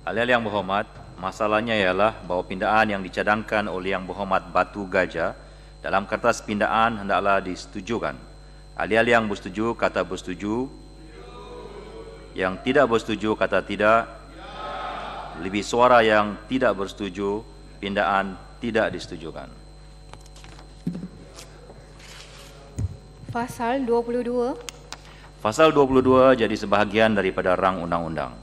Ahli-ahli yang berhormat, masalahnya ialah bahawa pindaan yang dicadangkan oleh Yang Berhormat Batu Gajah dalam kertas pindaan hendaklah disetujukan. Ahli-ahli yang bersetuju kata bersetuju. Yang tidak bersetuju kata tidak. Lebih suara yang tidak bersetuju, pindaan tidak disetujukan. Pasal 22. Pasal 22 jadi sebahagian daripada rang undang-undang.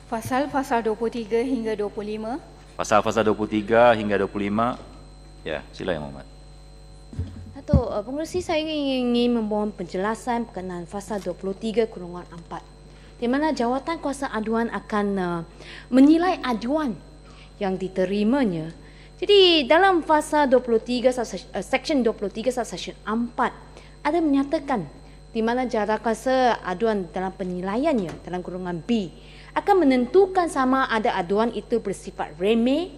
Pasal 23 hingga 25. Pasal 23 hingga 25. Ya, sila Yang Berhormat. Datuk, Pengerusi, saya ingin memohon penjelasan berkenaan pasal 23 kurungan 4, di mana jawatan kuasa aduan akan menilai aduan yang diterimanya. Jadi dalam pasal 23 section 23 section 4 ada menyatakan di mana jawatan kuasa aduan dalam penilaiannya dalam kurungan B akan menentukan sama ada aduan itu bersifat remeh,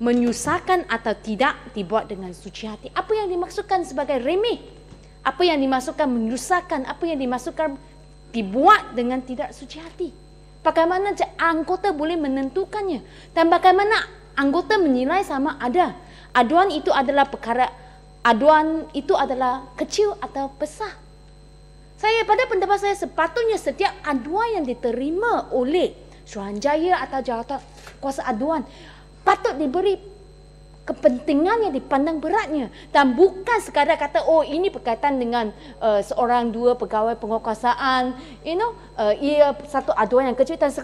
menyusahkan atau tidak dibuat dengan suci hati. Apa yang dimaksudkan sebagai remeh? Apa yang dimaksudkan menyusahkan? Apa yang dimaksudkan dibuat dengan tidak suci hati? Bagaimana anggota boleh menentukannya? Dan bagaimana anggota menilai sama ada aduan itu adalah perkara, aduan itu adalah kecil atau besar? Pada pendapat saya, sepatutnya setiap aduan yang diterima oleh Suruhanjaya atau jawatan kuasa aduan patut diberi kepentingan yang dipandang beratnya, dan bukan sekadar kata oh ini berkaitan dengan seorang dua pegawai penguasaan, ia satu aduan yang kecil, dan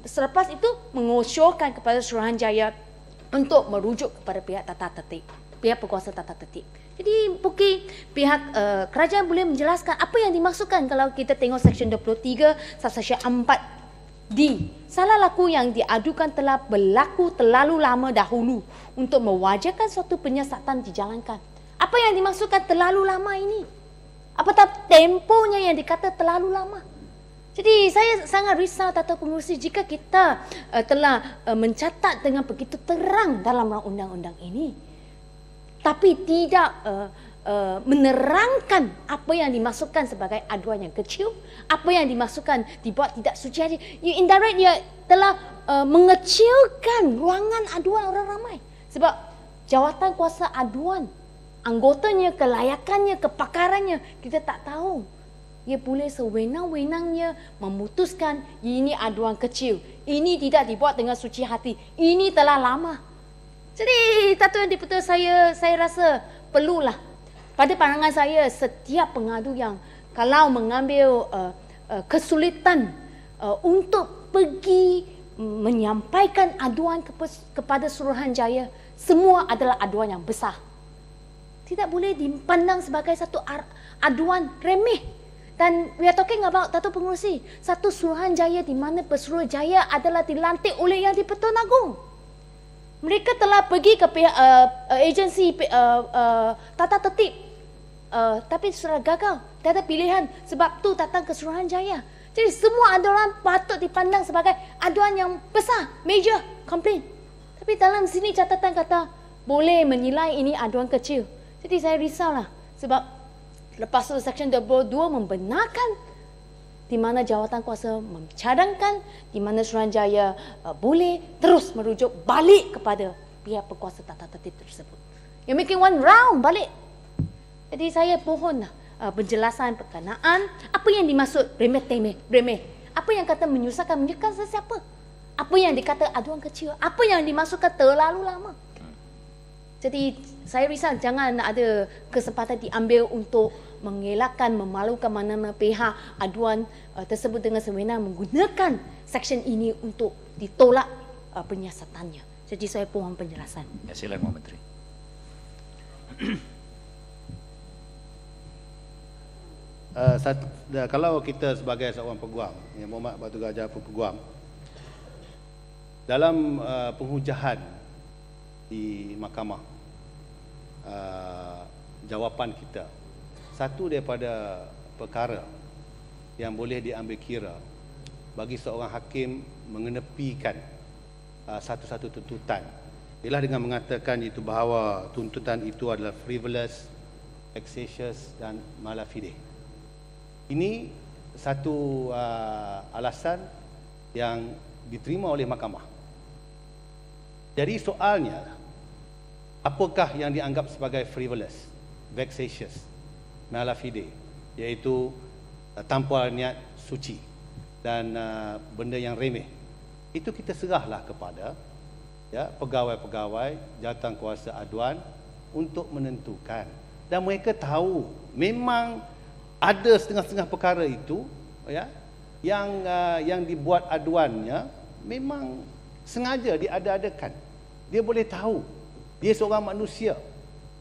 selepas itu mengosyorkan kepada Suruhanjaya untuk merujuk kepada pihak tata tertib, pihak berkuasa tata tertib. Jadi mungkin pihak kerajaan boleh menjelaskan apa yang dimaksudkan kalau kita tengok section 23 section 4D. Salah laku yang diadukan telah berlaku terlalu lama dahulu untuk mewajarkan suatu penyiasatan dijalankan. Apa yang dimaksudkan terlalu lama ini? Apatah temponya yang dikata terlalu lama? Jadi saya sangat risau, Datuk Pengerusi, jika kita telah mencatat dengan begitu terang dalam undang-undang ini, tapi tidak menerangkan apa yang dimaksudkan sebagai aduan yang kecil, apa yang dimaksudkan dibuat tidak suci hati. Indirect dia telah mengecilkan ruangan aduan orang ramai. Sebab jawatan kuasa aduan, anggotanya, kelayakannya, kepakarannya, kita tak tahu. Ia boleh sewenang-wenangnya memutuskan ini aduan kecil, ini tidak dibuat dengan suci hati, ini telah lama. Jadi, Datuk Yang Dipertua, saya rasa perlulah, pada pandangan saya, setiap pengadu yang kalau mengambil kesulitan untuk pergi menyampaikan aduan kepada Suruhanjaya, semua adalah aduan yang besar. Tidak boleh dipandang sebagai satu aduan remeh. Dan we are talking about, Datuk Pengerusi, satu Suruhanjaya di mana Pesuruhjaya adalah dilantik oleh Yang di-Pertuan Agong. Mereka telah pergi ke pihak agensi tata tertib, tapi sudah gagal, tak ada pilihan, sebab tu datang ke Suruhanjaya. Jadi semua aduan patut dipandang sebagai aduan yang besar, major complaint. Tapi dalam sini catatan kata boleh menilai ini aduan kecil. Jadi saya risaulah, sebab lepas tu section 22 membenarkan di mana jawatan kuasa mencadangkan, di mana Suruhanjaya boleh terus merujuk balik kepada pihak berkuasa tata tertib tersebut. You're making one round balik. Jadi saya pohonlah penjelasan berkenaan apa yang dimaksud remeh. Apa yang kata menyusahkan sesiapa? Apa yang dikata aduan kecil? Apa yang dimaksudkan terlalu lama? Jadi saya risau jangan ada kesempatan diambil untuk mengelakkan, memalukan mana-mana pihak aduan tersebut dengan sewenang menggunakan seksyen ini untuk ditolak penyiasatannya. Jadi saya pohon penjelasan. Ya, silakan Pak Menteri. Kalau kita sebagai seorang peguam, Yang Berhormat Batu Gajah peguam, dalam penghujahan di mahkamah, jawapan kita, satu daripada perkara yang boleh diambil kira bagi seorang hakim mengenepikan satu-satu tuntutan ialah dengan mengatakan itu bahawa tuntutan itu adalah frivolous, vexatious dan mala fide. Ini satu alasan yang diterima oleh mahkamah. Jadi soalnya, apakah yang dianggap sebagai frivolous, vexatious, mala fide, iaitu tanpa niat suci dan benda yang remeh. Itu kita serahlah kepada pegawai-pegawai jawatankuasa aduan untuk menentukan. Dan mereka tahu memang ada setengah-setengah perkara itu yang dibuat aduannya memang sengaja diada-adakan. Dia boleh tahu. Dia seorang manusia.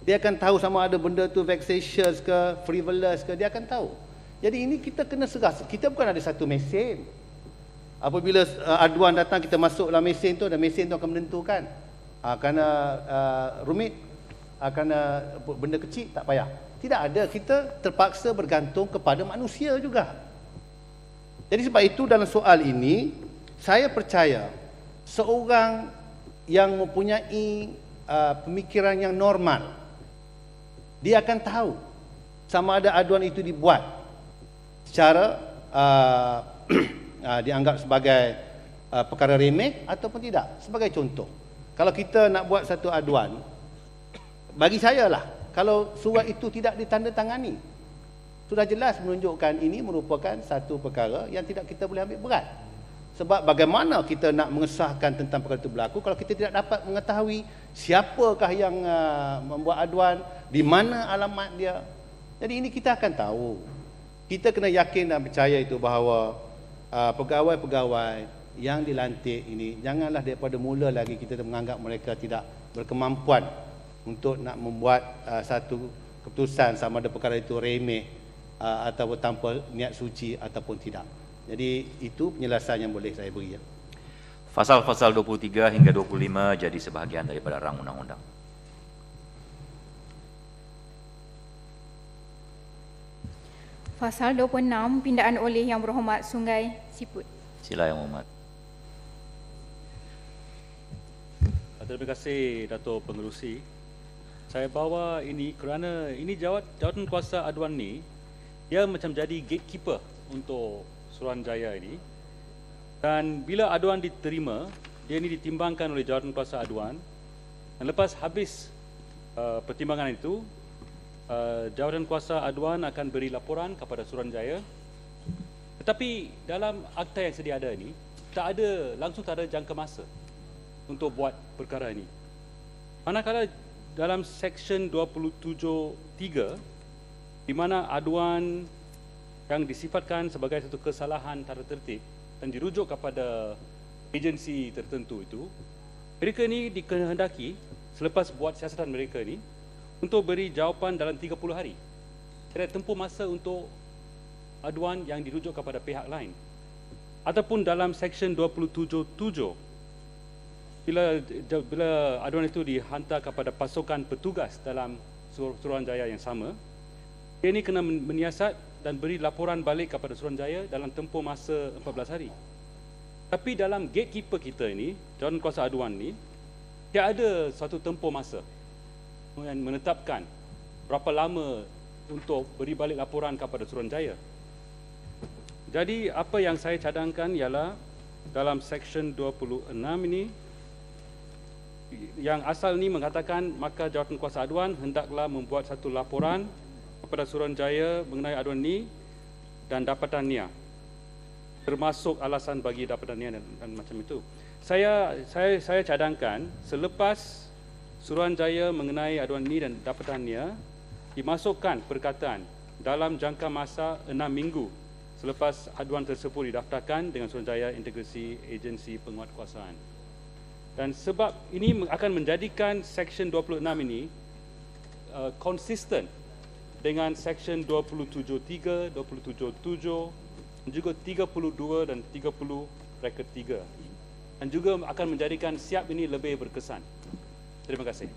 Dia akan tahu sama ada benda tu vexatious ke, frivolous ke, dia akan tahu. Jadi ini kita kena serah. Kita bukan ada satu mesin. Apabila aduan datang, kita masuk dalam mesin tu dan mesin tu akan menentukan. Kerana rumit, kerana benda kecil, tak payah. Tidak ada. Kita terpaksa bergantung kepada manusia juga. Jadi sebab itu dalam soal ini, saya percaya seorang yang mempunyai pemikiran yang normal, dia akan tahu sama ada aduan itu dibuat secara dianggap sebagai perkara remeh ataupun tidak. Sebagai contoh, kalau kita nak buat satu aduan, bagi saya lah, kalau surat itu tidak ditandatangani, sudah jelas menunjukkan ini merupakan satu perkara yang tidak kita boleh ambil berat. Sebab bagaimana kita nak mengesahkan tentang perkara itu berlaku kalau kita tidak dapat mengetahui siapakah yang membuat aduan, di mana alamat dia. Jadi ini kita akan tahu. Kita kena yakin dan percaya itu bahawa pegawai-pegawai yang dilantik ini, janganlah daripada mula lagi kita menganggap mereka tidak berkemampuan untuk nak membuat satu keputusan sama ada perkara itu remeh ataupun tanpa niat suci ataupun tidak. Jadi itu penjelasan yang boleh saya beri. Pasal-pasal 23 hingga 25 jadi sebahagian daripada rang undang-undang. Pasal 26, pindaan oleh Yang Berhormat Sungai Siput. Sila Yang Berhormat. Terima kasih Dato' Pengerusi. Saya bawa ini kerana ini jawatan kuasa aduan ni, dia macam jadi gatekeeper untuk Suruhanjaya ini. Dan bila aduan diterima, dia ini ditimbangkan oleh jawatan kuasa aduan. Dan lepas habis pertimbangan itu, jawatan kuasa aduan akan beri laporan kepada Suruhanjaya. Tetapi dalam akta yang sedia ada ini, langsung tak ada jangka masa untuk buat perkara ini. Manakala dalam Seksyen 27(3), di mana aduan yang disifatkan sebagai satu kesalahan tata tertib dan dirujuk kepada agensi tertentu itu, mereka ini dikehendaki selepas buat siasatan mereka ini untuk beri jawapan dalam 30 hari. Tidak tempoh masa untuk aduan yang dirujuk kepada pihak lain. Ataupun dalam Seksyen 27(7), bila aduan itu dihantar kepada pasukan petugas dalam Suruhanjaya yang sama, dia ini kena menyiasat dan beri laporan balik kepada Suruhanjaya dalam tempoh masa 14 hari. Tapi dalam gatekeeper kita ini, jawatan kuasa aduan ni, tidak ada suatu tempoh masa yang menetapkan berapa lama untuk beri balik laporan kepada Suruhanjaya. Jadi apa yang saya cadangkan ialah dalam Seksyen 26 ini, yang asal ni mengatakan maka jawatan kuasa aduan hendaklah membuat satu laporan kepada Suruhanjaya mengenai aduan ini dan dapatannya, termasuk alasan bagi dapatannya dan macam itu. Saya cadangkan selepas Suruhanjaya mengenai aduan ini dan dapatannya, dimasukkan perkataan dalam jangka masa 6 minggu selepas aduan tersebut didaftarkan dengan Suruhanjaya Integrasi Agensi Penguatkuasaan. Dan sebab ini akan menjadikan Seksyen 26 ini konsisten dengan Seksyen 27(3), 27(7), juga 32 dan 30(3). Dan juga akan menjadikan siap ini lebih berkesan. Terima kasih.